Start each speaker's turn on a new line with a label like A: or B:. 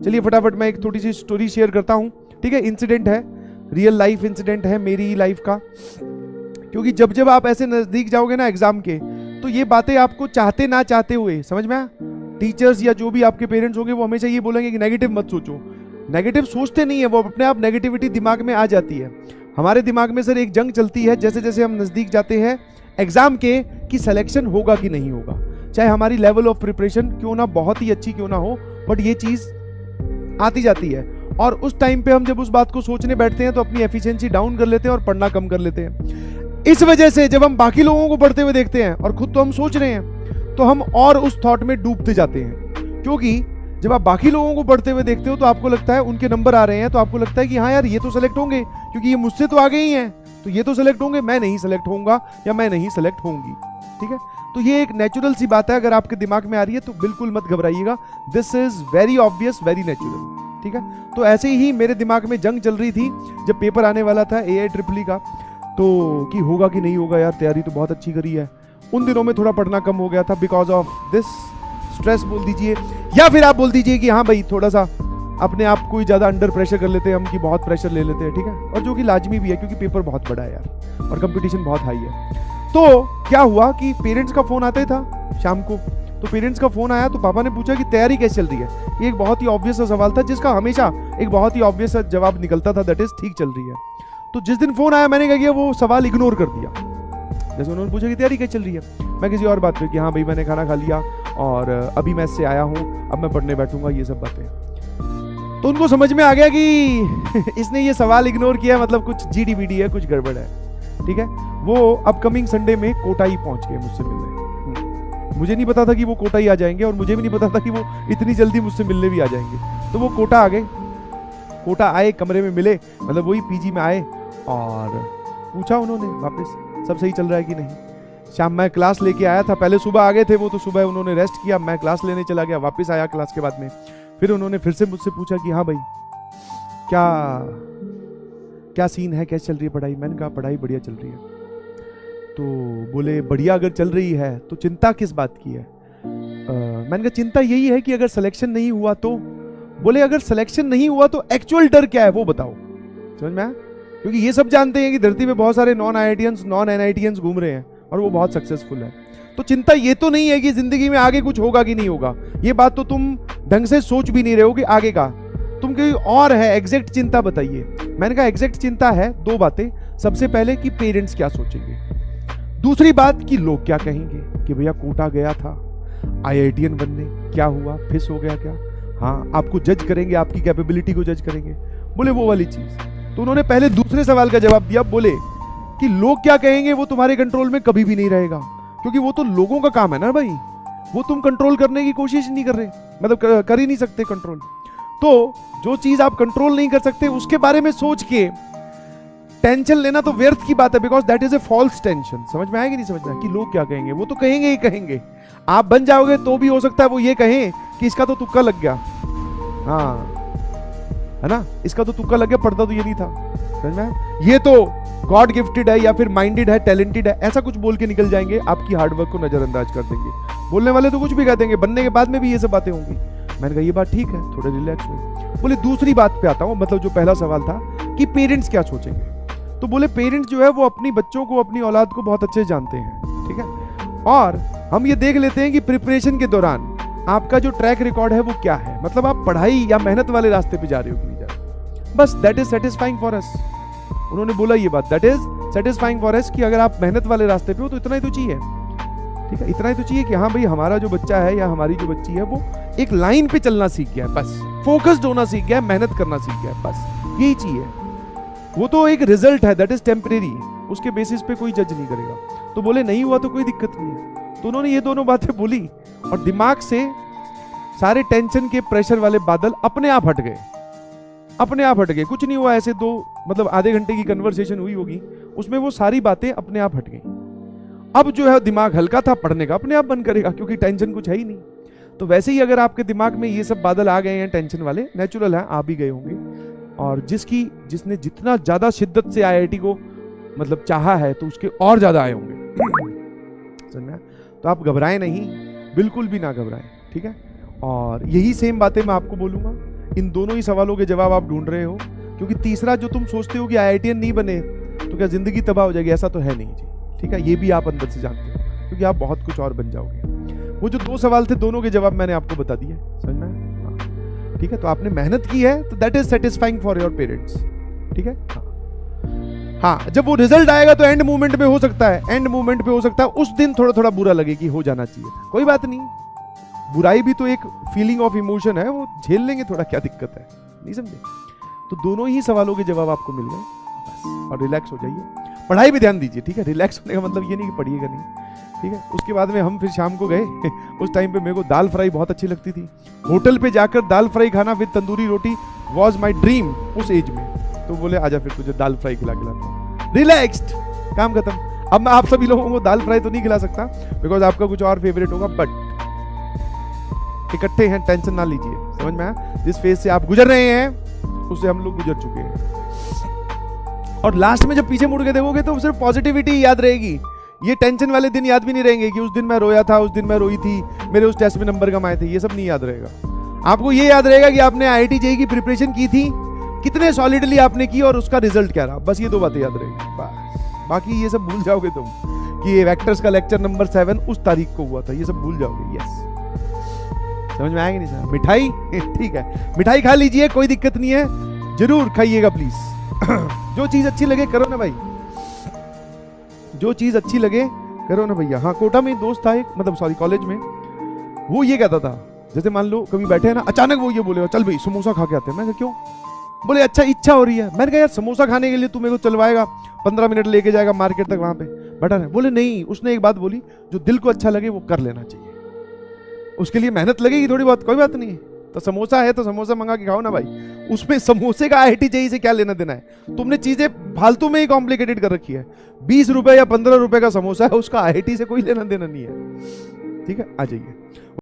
A: चलिए फटाफट मैं एक थोड़ी सी स्टोरी शेयर करता हूँ, ठीक है। इंसिडेंट है, रियल लाइफ इंसिडेंट है मेरी लाइफ का, क्योंकि जब जब आप ऐसे नजदीक जाओगे ना एग्जाम के, तो ये बातें आपको चाहते ना चाहते हुए समझ में आया। टीचर्स या जो भी आपके पेरेंट्स होंगे वो हमेशा ये बोलेंगे कि नेगेटिव मत सोचो। नेगेटिव सोचते नहीं है वो, अपने आप नेगेटिविटी दिमाग में आ जाती है। हमारे दिमाग में सर एक जंग चलती है जैसे जैसे हम नजदीक जाते हैं एग्जाम के, कि सिलेक्शन होगा कि नहीं होगा। चाहे हमारी लेवल ऑफ प्रिपरेशन क्यों ना बहुत ही अच्छी क्यों ना हो, बट ये चीज आती जाती है। और उस टाइम पे हम जब उस बात को सोचने बैठते हैं तो अपनी एफिशिएंसी डाउन कर लेते हैं और पढ़ना कम कर लेते हैं। इस वजह से जब हम बाकी लोगों को पढ़ते हुए देखते हैं और खुद तो हम सोच रहे हैं, तो हम और उस थॉट में डूबते जाते हैं। क्योंकि जब आप बाकी लोगों को पढ़ते हुए देखते हो तो आपको लगता है उनके नंबर आ रहे हैं, तो आपको लगता है कि हाँ यार ये तो सेलेक्ट होंगे, क्योंकि ये मुझसे तो आगे ही हैं, तो ये तो सेलेक्ट होंगे, मैं नहीं सेलेक्ट होऊंगा या मैं नहीं सेलेक्ट होंगी, ठीक है। तो ये एक नेचुरल सी बात है, अगर आपके दिमाग में आ रही है तो बिल्कुल मत घबराइएगा। This is very obvious, very natural, ठीक है। तो ऐसे ही मेरे दिमाग में जंग चल रही थी जब पेपर आने वाला था AIEEE का, तो कि होगा कि नहीं होगा यार, तैयारी तो बहुत अच्छी करी है। उन दिनों में थोड़ा पढ़ना कम हो गया था बिकॉज ऑफ दिस स्ट्रेस बोल दीजिए, या फिर आप बोल दीजिए कि हाँ भाई थोड़ा सा अपने आप को ही ज़्यादा अंडर प्रेशर कर लेते हैं हम, कि बहुत प्रेशर ले लेते हैं, ठीक है। और जो कि लाजमी भी है क्योंकि पेपर बहुत बड़ा है यार और कंपटीशन बहुत हाई है। तो क्या हुआ कि पेरेंट्स का फ़ोन आता ही था शाम को, तो पेरेंट्स का फ़ोन आया तो पापा ने पूछा कि तैयारी कैसे चल रही है। ये एक बहुत ही ऑब्वियस सा सवाल था जिसका हमेशा एक बहुत ही ऑब्वियस सा जवाब निकलता था, दैट इज ठीक चल रही है। तो जिस दिन फ़ोन आया मैंने कहा कि वो सवाल इग्नोर कर दिया। जैसे उन्होंने पूछा कि तैयारी कैसे चल रही है, मैं किसी और बात पे कि हाँ भाई मैंने खाना खा लिया और अभी मैच से आया हूँ, अब मैं पढ़ने बैठूंगा, ये सब बातें। तो उनको समझ में आ गया कि इसने ये सवाल इग्नोर किया, मतलब कुछ GDBD है, कुछ गड़बड़ है, ठीक है। वो अपकमिंग संडे में कोटाई पहुंच गए मुझसे मिलने। मुझे नहीं पता था कि वो कोटाई आ जाएंगे और मुझे भी नहीं पता था कि वो इतनी जल्दी मुझसे मिलने भी आ जाएंगे। तो वो कोटा आ गए, कोटा आए, कमरे में मिले, मतलब वही PG में आए और पूछा उन्होंने वापस सब सही चल रहा है कि नहीं। शाम मैं क्लास लेके आया था, पहले सुबह आ गए थे वो, तो सुबह उन्होंने रेस्ट किया, मैं क्लास लेने चला गया, वापस आया क्लास के बाद में। फिर उन्होंने फिर से मुझसे पूछा कि हाँ भाई क्या क्या सीन है, कैसे चल रही है पढ़ाई। मैंने कहा पढ़ाई बढ़िया चल रही है। तो बोले बढ़िया अगर चल रही है तो चिंता किस बात की है। मैंने कहा चिंता यही है कि अगर सिलेक्शन नहीं हुआ तो। बोले अगर सिलेक्शन नहीं हुआ तो एक्चुअल डर क्या है वो बताओ। समझ में आया? क्योंकि ये सब जानते हैं कि धरती पे बहुत सारे नॉन NITians घूम रहे हैं और वो बहुत सक्सेसफुल है। तो चिंता ये तो नहीं है कि जिंदगी में आगे कुछ होगा कि नहीं होगा, ये बात तो तुम ढंग से सोच भी नहीं रहे हो कि आगे का तुम कोई और है। एग्जैक्ट चिंता बताइए। मैंने कहा एग्जैक्ट चिंता है दो बातें। सबसे पहले कि पेरेंट्स क्या सोचेंगे, दूसरी बात कि लोग क्या कहेंगे कि भैया कोटा गया था IITian बनने, क्या हुआ, फिस हो गया क्या। हाँ आपको जज करेंगे, आपकी कैपेबिलिटी को जज करेंगे। बोले वो वाली चीज। तो उन्होंने पहले दूसरे सवाल का जवाब दिया, बोले कि लोग क्या कहेंगे वो तुम्हारे कंट्रोल में कभी भी नहीं रहेगा, क्योंकि वो तो लोगों का काम है ना भाई, वो तुम कंट्रोल करने की कोशिश नहीं कर रहे, मतलब कर ही नहीं सकते कंट्रोल। तो जो चीज आप कंट्रोल नहीं कर सकते उसके बारे में सोच के टेंशन लेना तो व्यर्थ की बात है, because that is a false tension. समझ में आएगी नहीं समझ में, कि लोग क्या कहेंगे, वो तो कहेंगे ही कहेंगे। आप बन जाओगे तो भी हो सकता है वो ये कहें कि इसका तो तुक्का लग गया, हाँ है ना, इसका तो तुक्का लग गया, पढ़ता तो ये नहीं था। समझ में, ये तो गॉड गिफ्टेड है या फिर माइंडेड है, टैलेंटेड है, ऐसा कुछ बोल के निकल जाएंगे, आपकी हार्डवर्क को नजरअंदाज कर देंगे। बोलने वाले तो कुछ भी कह देंगे, बनने के बाद में भी ये सब बातें होंगी। मैंने कहा ये बात ठीक है, थोड़े रिलैक्स हुए। बोले दूसरी बात पे आता हूँ, मतलब जो पहला सवाल था कि पेरेंट्स क्या सोचेंगे। तो बोले पेरेंट्स जो है वो अपनी बच्चों को, अपनी औलाद को बहुत अच्छे जानते हैं, ठीक है। और हम ये देख लेते हैं कि प्रिपरेशन के दौरान आपका जो ट्रैक रिकॉर्ड है वो क्या है, मतलब आप पढ़ाई या मेहनत वाले रास्ते पे जा रहे हो कि नहीं जा रहे। बस that is satisfying for us. उन्होंने बोला ये बात, that is satisfying for us, कि अगर आप मेहनत वाले रास्ते पे हो तो इतना ही तो चाहिए, ठीक है, इतना ही तो चाहिए कि हाँ भाई हमारा जो बच्चा है या हमारी जो बच्ची है वो एक लाइन पे चलना सीख गया है, बस फोकस्ड होना सीख गया है, मेहनत करना सीख गया है, बस यही चाहिए। वो तो एक रिजल्ट है, दैट इज टेम्परेरी, उसके बेसिस पे कोई जज नहीं करेगा। तो बोले नहीं हुआ तो कोई दिक्कत नहीं है। तो उन्होंने ये दोनों बातें बोली और दिमाग से सारे टेंशन के प्रेशर वाले बादल अपने आप हट गए, अपने आप हट गए। कुछ नहीं हुआ, ऐसे दो मतलब आधे घंटे की कन्वर्सेशन हुई होगी, उसमें वो सारी बातें अपने आप हट गई। अब जो है दिमाग हल्का था, पढ़ने का अपने आप बंद करेगा क्योंकि टेंशन कुछ है ही नहीं। तो वैसे ही अगर आपके दिमाग में ये सब बादल आ गए हैं टेंशन वाले, नेचुरल है, आ भी गए होंगे। और जिसने जितना ज्यादा शिद्दत से IIT को मतलब चाहा है तो उसके और ज्यादा आए होंगे, समझ। तो आप घबराएं नहीं, बिल्कुल भी ना घबराएं, ठीक है। और यही सेम बातें मैं आपको बोलूंगा, इन दोनों ही सवालों के जवाब आप ढूंढ रहे हो, क्योंकि तीसरा जो तुम सोचते हो कि IITian नहीं बने तो क्या जिंदगी तबाह हो जाएगी, ऐसा तो है नहीं जी, ठीक है, ये भी आप अंदर से जानते हो, क्योंकि आप बहुत कुछ और बन जाओगे। वो जो 2 सवाल थे, दोनों के जवाब मैंने आपको बता दिए, समझ में आया? हाँ, ठीक है, तो आपने मेहनत की है तो that is satisfying for your parents, ठीक है। हाँ, जब वो रिजल्ट आएगा तो एंड मूवमेंट में हो सकता है, एंड मूवमेंट पे हो सकता है उस दिन थोड़ा थोड़ा बुरा लगे कि हो जाना चाहिए था, कोई बात नहीं, बुराई भी तो एक फीलिंग ऑफ इमोशन है, वो झेल लेंगे, थोड़ा क्या दिक्कत है, नहीं समझे? तो दोनों ही सवालों के जवाब आपको मिल गए बस, और रिलैक्स हो जाइए, पढ़ाई पे ध्यान दीजिए, ठीक है। रिलैक्स होने का मतलब ये नहीं कि पढ़िएगा नहीं, ठीक है। उसके बाद में हम फिर शाम को गए उस टाइम पे मेरे को दाल फ्राई बहुत अच्छी लगती थी, होटल पे जाकर दाल फ्राई खाना with tandoori roti was my dream उस एज में। तो बोले आजा फिर तुझे दाल फ्राई खिलाता हूं, रिलैक्स्ड, काम खत्म। अब मैं आप सभी लोगों को दाल फ्राई तो नहीं खिला सकता बिकॉज आपका कुछ और फेवरेट होगा, बट इकट्ठे हैं, टेंशन ना लीजिए, समझ में आया? जिस फेज से आप गुजर रहे हैं उससे हम लोग गुजर चुके हैं, और लास्ट में जब पीछे मुड़ के देखोगे तो सिर्फ पॉजिटिविटी याद रहेगी, ये टेंशन वाले दिन याद भी नहीं रहेंगे कि उस दिन मैं रोया था, उस दिन मैं रोई थी, मेरे उस टेस्ट में नंबर कम आए थे, ये सब नहीं याद रहेगा। आपको ये याद रहेगा कि आपने IIT JEE की प्रिपरेशन की थी, कितने सॉलिडली आपने की और उसका रिजल्ट क्या रहा, बस ये 2 बातें याद रहेगी बस। बाकी ये सब भूल जाओगे तुम कि ये वेक्टर्स का लेक्चर नंबर 7 उस तारीख को हुआ था, ये सब भूल जाओगे। यस, समझ में आएगा नहीं सर? मिठाई ठीक है, मिठाई खा लीजिए, कोई दिक्कत नहीं है, जरूर खाइएगा प्लीज। जो चीज अच्छी लगे करो ना भाई, जो चीज अच्छी लगे करो ना भैया। हाँ, कोटा में दोस्त था एक, मतलब सॉरी कॉलेज में, वो ये कहता था, जैसे मान लो कभी बैठे हैं ना, अचानक वो ये बोलेगा चल भाई समोसा खा के आते हैं। मैं कहा क्यों? बोले अच्छा इच्छा हो रही है। मैंने कहा यार समोसा खाने के लिए तू मेरे को चलवाएगा, 15 मिनट लेके जाएगा मार्केट तक, वहां पे बैठा रहे। बोले नहीं, उसने एक बात बोली, जो दिल को अच्छा लगे वो कर लेना चाहिए, उसके लिए मेहनत लगेगी थोड़ी बहुत, कोई बात नहीं, तो समोसा है तो समोसा मंगा के खाओ ना भाई, उसमें समोसे का IIT JEE से क्या लेना देना है? तुमने चीजें फालतू में ही कॉम्प्लिकेटेड कर रखी है। 20 रुपए या 15 रुपए का समोसा है, उसका IIT से कोई लेना देना नहीं है, ठीक है। आ जाइए।